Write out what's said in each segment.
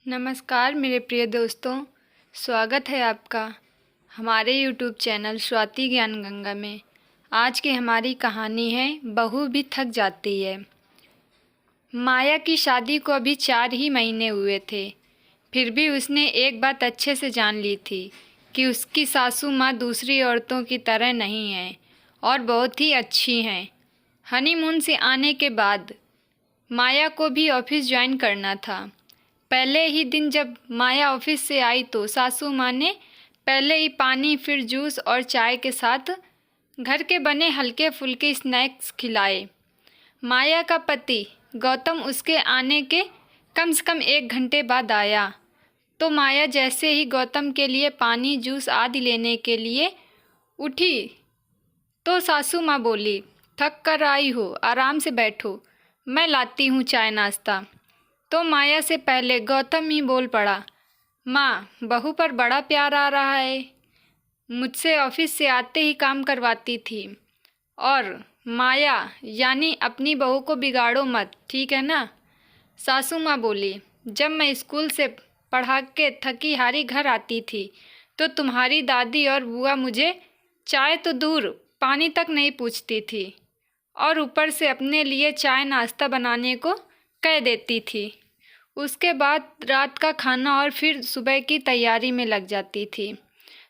नमस्कार मेरे प्रिय दोस्तों, स्वागत है आपका हमारे YouTube चैनल स्वाति ज्ञान गंगा में। आज की हमारी कहानी है बहू भी थक जाती है। माया की शादी को अभी 4 ही महीने हुए थे, फिर भी उसने एक बात अच्छे से जान ली थी कि उसकी सासू माँ दूसरी औरतों की तरह नहीं है और बहुत ही अच्छी हैं। हनीमून से आने के बाद माया को भी ऑफिस ज्वाइन करना था। पहले ही दिन जब माया ऑफिस से आई तो सासू माँ ने पहले ही पानी, फिर जूस और चाय के साथ घर के बने हल्के फुल्के स्नैक्स खिलाए। माया का पति गौतम उसके आने के कम से कम 1 घंटे बाद आया तो माया जैसे ही गौतम के लिए पानी, जूस आदि लेने के लिए उठी तो सासू माँ बोली, थक कर आई हो, आराम से बैठो, मैं लाती हूँ चाय नाश्ता। तो माया से पहले गौतम ही बोल पड़ा, माँ, बहू पर बड़ा प्यार आ रहा है। मुझसे ऑफिस से आते ही काम करवाती थी। और माया यानी अपनी बहू को बिगाड़ो मत, ठीक है ना। सासू माँ बोली, जब मैं स्कूल से पढ़ा के थकी हारी घर आती थी तो तुम्हारी दादी और बुआ मुझे चाय तो दूर पानी तक नहीं पूछती थी और ऊपर से अपने लिए चाय नाश्ता बनाने को कह देती थी। उसके बाद रात का खाना और फिर सुबह की तैयारी में लग जाती थी।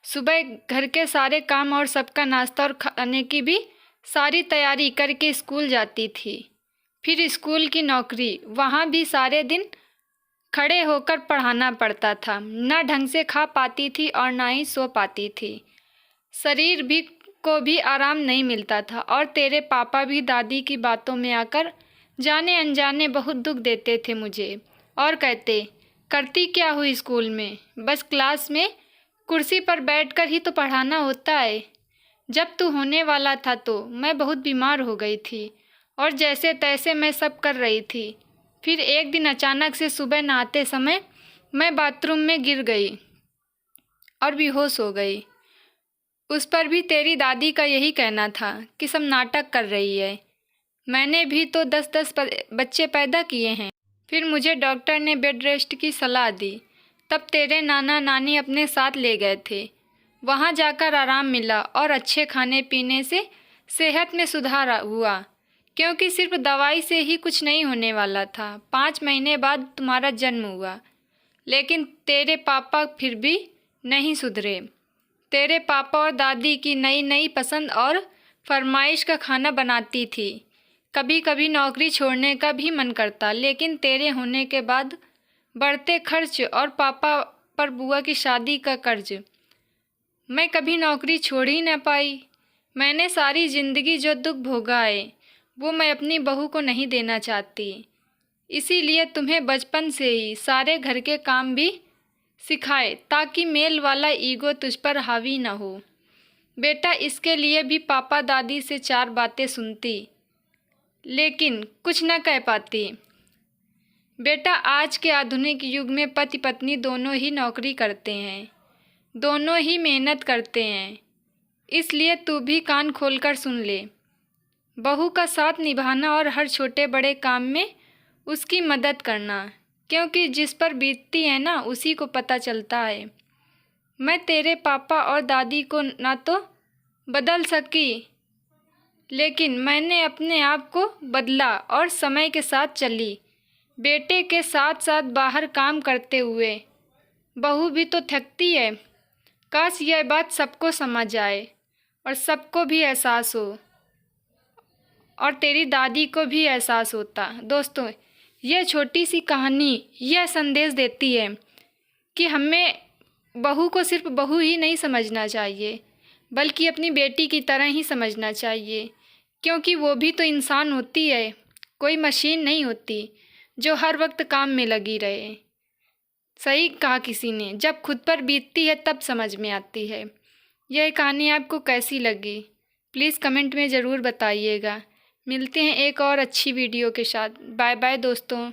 सुबह घर के सारे काम और सबका नाश्ता और खाने की भी सारी तैयारी करके स्कूल जाती थी। फिर स्कूल की नौकरी, वहाँ भी सारे दिन खड़े होकर पढ़ाना पड़ता था। ना ढंग से खा पाती थी और ना ही सो पाती थी। शरीर भी को भी आराम नहीं मिलता था और तेरे पापा भी दादी की बातों में आकर जाने अनजाने बहुत दुख देते थे मुझे और कहते, करती क्या हुई स्कूल में, बस क्लास में कुर्सी पर बैठकर ही तो पढ़ाना होता है। जब तू होने वाला था तो मैं बहुत बीमार हो गई थी और जैसे तैसे मैं सब कर रही थी। फिर एक दिन अचानक से सुबह नहाते समय मैं बाथरूम में गिर गई और बेहोश हो गई। उस पर भी तेरी दादी का यही कहना था कि सब नाटक कर रही है। मैंने भी तो 10-10 बच्चे पैदा किए हैं। फिर मुझे डॉक्टर ने बेड रेस्ट की सलाह दी। तब तेरे नाना नानी अपने साथ ले गए थे। वहाँ जाकर आराम मिला और अच्छे खाने पीने से सेहत में सुधार हुआ, क्योंकि सिर्फ दवाई से ही कुछ नहीं होने वाला था। 5 महीने बाद तुम्हारा जन्म हुआ, लेकिन तेरे पापा फिर भी नहीं सुधरे। तेरे पापा और दादी की नई नई पसंद और फरमाइश का खाना बनाती थी। कभी कभी नौकरी छोड़ने का भी मन करता, लेकिन तेरे होने के बाद बढ़ते खर्च और पापा पर बुआ की शादी का कर्ज, मैं कभी नौकरी छोड़ ही न पाई। मैंने सारी ज़िंदगी जो दुख भोगा है वो मैं अपनी बहू को नहीं देना चाहती। इसीलिए तुम्हें बचपन से ही सारे घर के काम भी सिखाए ताकि मेल वाला ईगो तुझ पर हावी न हो। बेटा, इसके लिए भी पापा दादी से 4 बातें सुनती, लेकिन कुछ न कह पाती। बेटा, आज के आधुनिक युग में पति पत्नी दोनों ही नौकरी करते हैं, दोनों ही मेहनत करते हैं। इसलिए तू भी कान खोलकर सुन ले। बहू का साथ निभाना और हर छोटे बड़े काम में उसकी मदद करना, क्योंकि जिस पर बीतती है ना, उसी को पता चलता है। मैं तेरे पापा और दादी को ना तो बदल सकी, लेकिन मैंने अपने आप को बदला और समय के साथ चली। बेटे के साथ साथ बाहर काम करते हुए बहू भी तो थकती है। काश यह बात सबको समझ आए और सबको भी एहसास हो और तेरी दादी को भी एहसास होता। दोस्तों, यह छोटी सी कहानी यह संदेश देती है कि हमें बहू को सिर्फ बहू ही नहीं समझना चाहिए, बल्कि अपनी बेटी की तरह ही समझना चाहिए, क्योंकि वो भी तो इंसान होती है, कोई मशीन नहीं होती जो हर वक्त काम में लगी रहे। सही कहा किसी ने, जब खुद पर बीतती है तब समझ में आती है। यह कहानी आपको कैसी लगी, प्लीज़ कमेंट में ज़रूर बताइएगा। मिलते हैं एक और अच्छी वीडियो के साथ। बाय बाय दोस्तों।